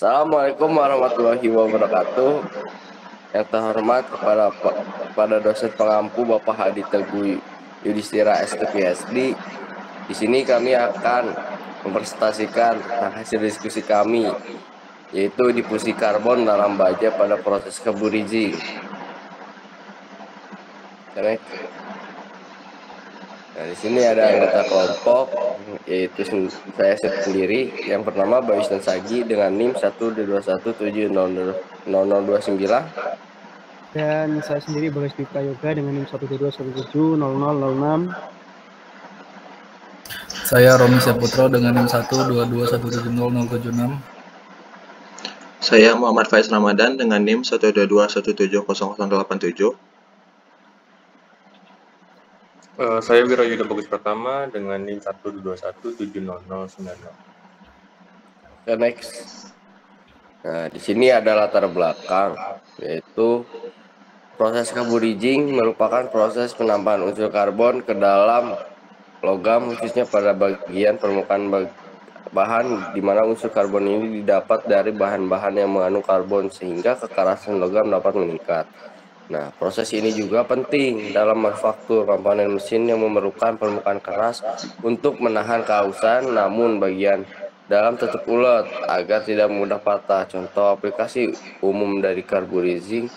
Assalamualaikum warahmatullahi wabarakatuh. Yang terhormat kepada dosen pengampu Bapak Hadi Teguh Yudhistira ST PhD. Di sini kami akan mempresentasikan tentang hasil diskusi kami, yaitu difusi karbon dalam baja pada proses carburizing. Nah, di sini ada anggota kelompok, yaitu saya sendiri. Yang pertama Bayu Sagi dengan NIM 121700029. Dan saya sendiri Bagas Dwi Prayoga dengan NIM 122170006. Saya Romi Saputro dengan NIM 122170076. Saya Muhammad Faiz Ramadan dengan NIM 122170087. Saya Wirayuda Bagus Pratama dengan NIM 121700090. Oke, next. Nah, di sini ada latar belakang, yaitu proses carburizing merupakan proses penambahan unsur karbon ke dalam logam, khususnya pada bagian permukaan bahan, di mana unsur karbon ini didapat dari bahan-bahan yang mengandung karbon sehingga kekerasan logam dapat meningkat. Nah, proses ini juga penting dalam manufaktur komponen mesin yang memerlukan permukaan keras untuk menahan keausan, namun bagian dalam tetap ulet agar tidak mudah patah. Contoh aplikasi umum dari carburizing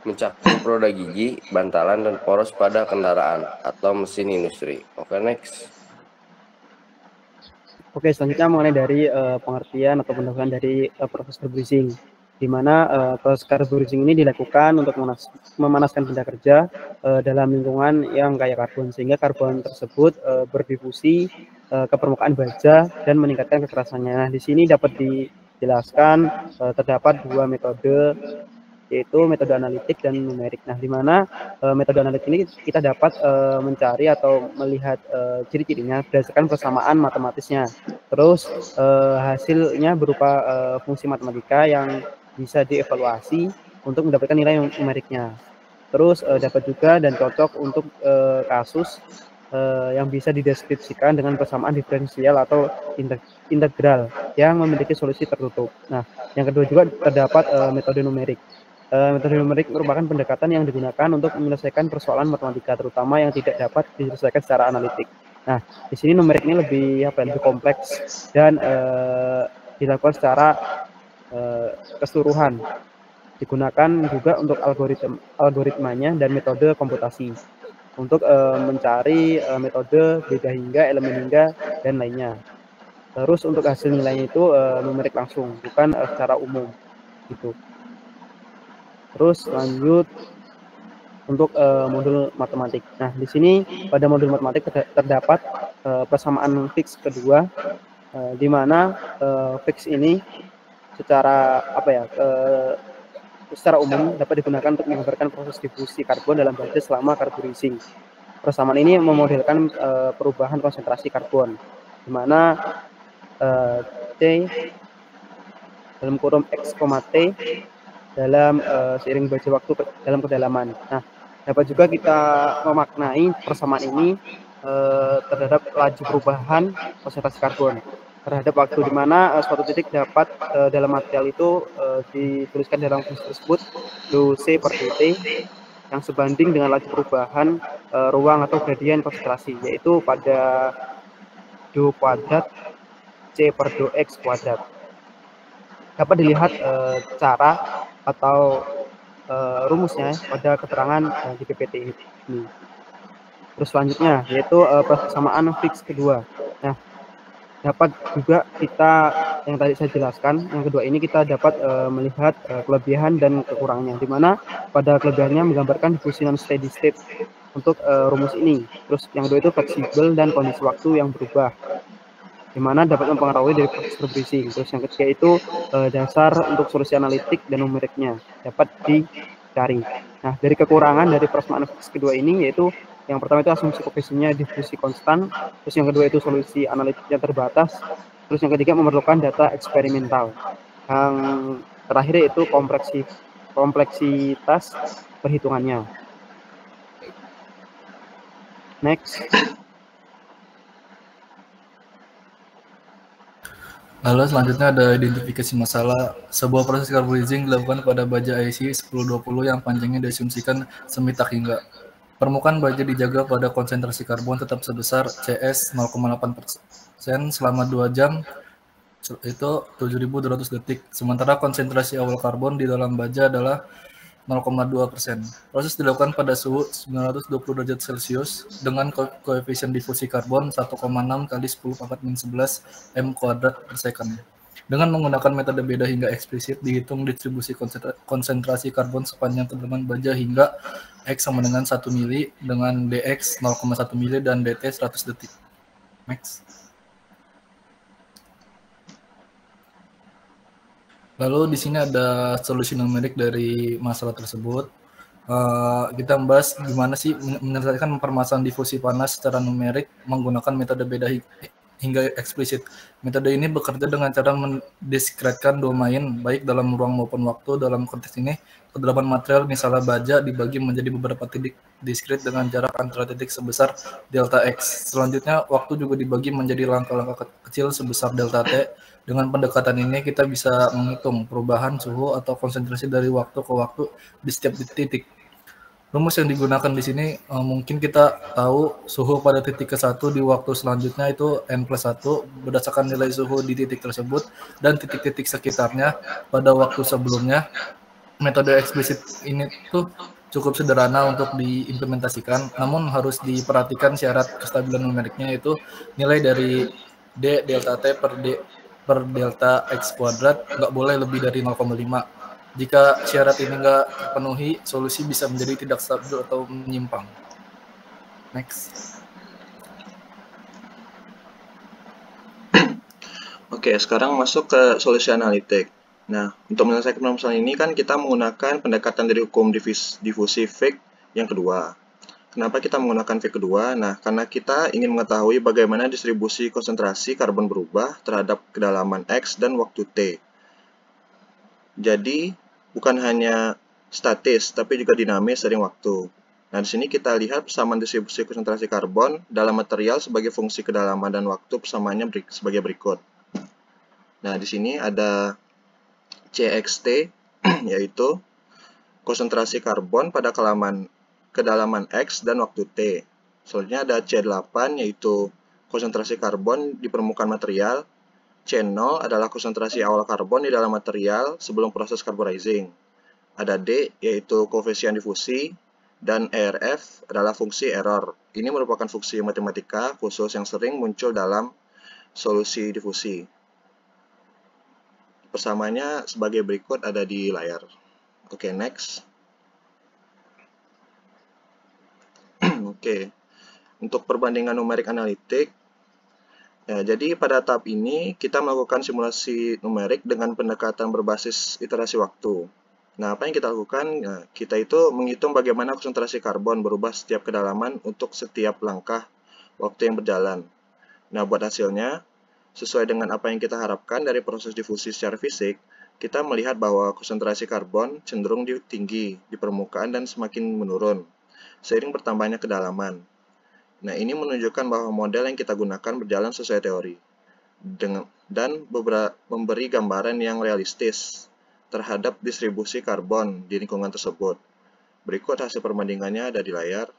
mencakup roda gigi, bantalan, dan poros pada kendaraan atau mesin industri. Oke, next. Oke, selanjutnya mengenai dari pengertian atau pendahuluan dari proses carburizing, di mana proses carburizing ini dilakukan untuk memanaskan benda kerja dalam lingkungan yang kaya karbon, sehingga karbon tersebut berdifusi ke permukaan baja dan meningkatkan kekerasannya. Nah, di sini dapat dijelaskan terdapat dua metode, yaitu metode analitik dan numerik. Nah, di mana metode analitik ini kita dapat mencari atau melihat ciri-cirinya berdasarkan persamaan matematisnya. Terus hasilnya berupa fungsi matematika yang bisa dievaluasi untuk mendapatkan nilai numeriknya. Terus dapat juga dan cocok untuk kasus yang bisa dideskripsikan dengan persamaan diferensial atau integral yang memiliki solusi tertutup. Nah, yang kedua juga terdapat metode numerik. Metode numerik merupakan pendekatan yang digunakan untuk menyelesaikan persoalan matematika, terutama yang tidak dapat diselesaikan secara analitik. Nah, di sini numerik ini lebih kompleks dan dilakukan secara keseluruhan. Digunakan juga untuk algoritmanya dan metode komputasi untuk mencari metode beda hingga, elemen hingga, dan lainnya. Terus untuk hasil nilainya itu numerik langsung, bukan secara umum gitu. Terus lanjut untuk modul matematik. Nah, di sini pada modul matematik terdapat persamaan fix kedua, di mana fix ini secara secara umum dapat digunakan untuk menggambarkan proses difusi karbon dalam baja selama carburizing. Persamaan ini memodelkan perubahan konsentrasi karbon, di mana T dalam kurung X, T dalam seiring baja waktu dalam kedalaman. Nah, dapat juga kita memaknai persamaan ini terhadap laju perubahan konsentrasi karbon terhadap waktu, di mana suatu titik dapat dalam material itu dituliskan dalam fungsi tersebut dou C per dt yang sebanding dengan laju perubahan ruang atau gradien konsentrasi, yaitu pada dou kuadrat C per dou X kuadrat. Dapat dilihat cara atau rumusnya pada keterangan di PPT ini. Terus selanjutnya yaitu persamaan fix kedua. Nah, dapat juga kita yang tadi saya jelaskan, yang kedua ini kita dapat melihat kelebihan dan kekurangannya, di mana pada kelebihannya menggambarkan difusi non steady state untuk rumus ini. Terus yang kedua itu fleksibel dan kondisi waktu yang berubah, di mana dapat mempengaruhi dari proses carburizing. Terus yang ketiga itu dasar untuk solusi analitik dan numeriknya dapat dicari. Nah, dari kekurangan dari persamaan fix kedua ini yaitu yang pertama itu asumsi koefisiennya difusi konstan, terus yang kedua itu solusi analitiknya terbatas, terus yang ketiga memerlukan data eksperimental, yang terakhir itu kompleksitas perhitungannya. Next. Lalu selanjutnya ada identifikasi masalah. Sebuah proses carburizing dilakukan pada baja IC 1020 yang panjangnya diasumsikan semi tak hingga. Permukaan baja dijaga pada konsentrasi karbon tetap sebesar CS 0,8% selama 2 jam, itu 7.200 detik. Sementara konsentrasi awal karbon di dalam baja adalah 0,2%. Proses dilakukan pada suhu 920 derajat Celcius dengan koefisien difusi karbon 1,6 kali 10 pangkat min 11 m kuadrat per second. Dengan menggunakan metode beda hingga eksplisit, dihitung distribusi konsentrasi karbon sepanjang kedalaman baja hingga X sama dengan 1 mili dengan dx 0,1 mili dan dt 100 detik. Next. Lalu di sini ada solusi numerik dari masalah tersebut. Kita membahas gimana sih menyelesaikan permasalahan difusi panas secara numerik menggunakan metode beda hingga eksplisit. Metode ini bekerja dengan cara mendiskretkan domain baik dalam ruang maupun waktu. Dalam konteks ini, kedalaman material misalnya baja dibagi menjadi beberapa titik diskret dengan jarak antara titik sebesar delta X. Selanjutnya, waktu juga dibagi menjadi langkah-langkah kecil sebesar delta T. Dengan pendekatan ini kita bisa menghitung perubahan suhu atau konsentrasi dari waktu ke waktu di setiap titik. Rumus yang digunakan di sini mungkin kita tahu suhu pada titik ke-1 di waktu selanjutnya itu N+1 berdasarkan nilai suhu di titik tersebut dan titik-titik sekitarnya pada waktu sebelumnya. Metode eksplisit ini tuh cukup sederhana untuk diimplementasikan, namun harus diperhatikan syarat kestabilan numeriknya, yaitu nilai dari D delta T per delta X kuadrat nggak boleh lebih dari 0,5. Jika syarat ini nggak terpenuhi, solusi bisa menjadi tidak stabil atau menyimpang. Next. Oke, sekarang masuk ke solusi analitik. Nah, untuk menyelesaikan permasalahan ini kan kita menggunakan pendekatan dari hukum difusi Fick yang kedua. Kenapa kita menggunakan Fick kedua? Nah, karena kita ingin mengetahui bagaimana distribusi konsentrasi karbon berubah terhadap kedalaman X dan waktu T. Jadi, bukan hanya statis, tapi juga dinamis seiring waktu. Nah, di sini kita lihat persamaan distribusi konsentrasi karbon dalam material sebagai fungsi kedalaman dan waktu persamaannya sebagai berikut. Nah, di sini ada CXT, yaitu konsentrasi karbon pada kedalaman X dan waktu T. Selanjutnya ada C8, yaitu konsentrasi karbon di permukaan material. C0 adalah konsentrasi awal karbon di dalam material sebelum proses carburizing. Ada D, yaitu koefisien difusi, dan ERF adalah fungsi error. Ini merupakan fungsi matematika khusus yang sering muncul dalam solusi difusi. Persamaannya sebagai berikut ada di layar. Oke, next. Oke, untuk perbandingan numerik analitik, ya, jadi pada tahap ini kita melakukan simulasi numerik dengan pendekatan berbasis iterasi waktu. Nah, apa yang kita lakukan? Nah, kita itu menghitung bagaimana konsentrasi karbon berubah setiap kedalaman untuk setiap langkah waktu yang berjalan. Nah, buat hasilnya, sesuai dengan apa yang kita harapkan dari proses difusi secara fisik, kita melihat bahwa konsentrasi karbon cenderung tinggi di permukaan dan semakin menurun seiring bertambahnya kedalaman. Nah, ini menunjukkan bahwa model yang kita gunakan berjalan sesuai teori dan memberi gambaran yang realistis terhadap distribusi karbon di lingkungan tersebut. Berikut hasil perbandingannya ada di layar.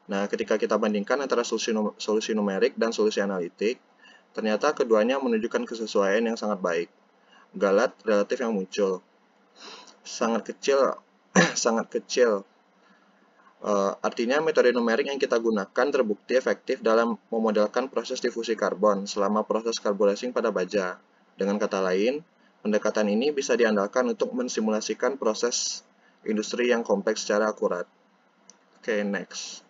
Nah, ketika kita bandingkan antara solusi numerik dan solusi analitik, ternyata keduanya menunjukkan kesesuaian yang sangat baik. Galat relatif yang muncul sangat kecil. Artinya metode numerik yang kita gunakan terbukti efektif dalam memodelkan proses difusi karbon selama proses carburizing pada baja. Dengan kata lain, pendekatan ini bisa diandalkan untuk mensimulasikan proses industri yang kompleks secara akurat. Oke, next.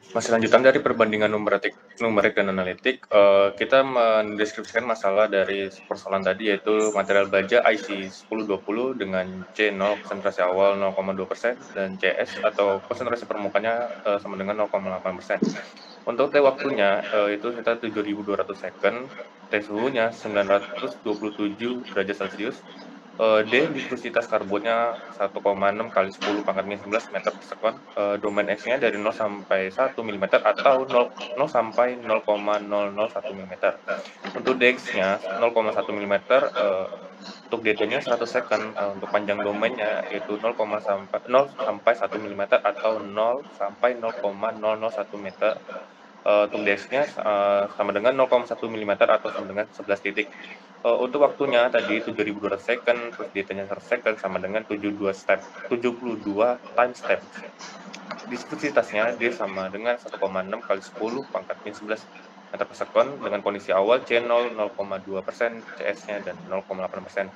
Masih lanjutan dari perbandingan numerik dan analitik, kita mendeskripsikan masalah dari persoalan tadi, yaitu material baja IC 1020 dengan C0 konsentrasi awal 0,2% dan CS atau konsentrasi permukaannya sama dengan 0,8%. Untuk T waktunya itu sekitar 7.200 second, T suhunya 927 derajat Celcius, D, difusitas karbonnya 1,6 kali 10 pangkat minus 11 meter per sekon. Domain X-nya dari 0 sampai 1 mm atau 0 sampai 0,001 mm. Untuk DX-nya 0,1 mm, untuk DT-nya 100 second. Untuk panjang domainnya yaitu 0 sampai 1 mm atau 0 sampai 0,001 meter. Untuk DX-nya sama dengan 0,1 mm atau sama dengan 11 titik. Untuk waktunya tadi 7.200 second, terus DT-nya 100 second sama dengan 72 time step. Difusitasnya dia sama dengan 1,6 kali 10 pangkat min 11 meter per sekon dengan kondisi awal C0 0,2%, CS-nya dan 0,8%.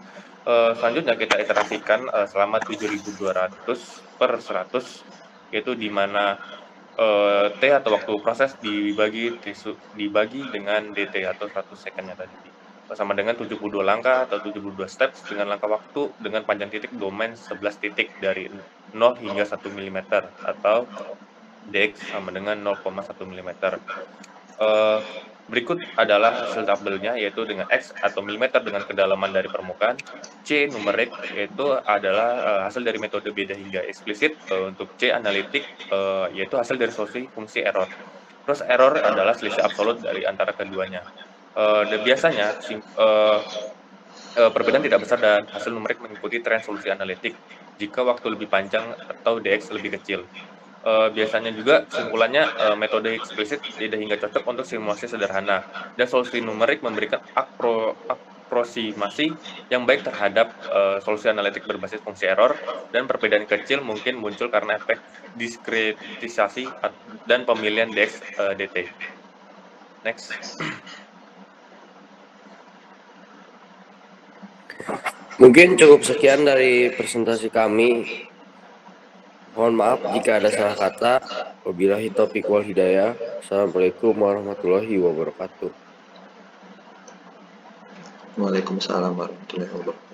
Selanjutnya kita iterasikan selama 7.200 per 100, yaitu di mana T atau waktu proses dibagi dengan DT atau 100 second-nya tadi. Sama dengan 72 langkah atau 72 steps dengan langkah waktu dengan panjang titik domain 11 titik dari 0 hingga 1 mm atau DX sama dengan 0,1 mm. Berikut adalah hasil tabelnya, yaitu dengan X atau milimeter dengan kedalaman dari permukaan. C numerik yaitu adalah hasil dari metode beda hingga eksplisit. Untuk C analitik yaitu hasil dari solusi fungsi error. Terus error adalah selisih absolut dari antara keduanya. Dan biasanya perbedaan tidak besar dan hasil numerik mengikuti tren solusi analitik jika waktu lebih panjang atau DX lebih kecil. Biasanya juga kesimpulannya metode eksplisit tidak hingga cocok untuk simulasi sederhana, dan solusi numerik memberikan aproksimasi yang baik terhadap solusi analitik berbasis fungsi error, dan perbedaan kecil mungkin muncul karena efek diskretisasi dan pemilihan DX DT. Next. Mungkin cukup sekian dari presentasi kami. Mohon maaf jika ada salah kata. Wabillahi taufiq wal hidayah. Assalamualaikum warahmatullahi wabarakatuh. Waalaikumsalam warahmatullahi wabarakatuh.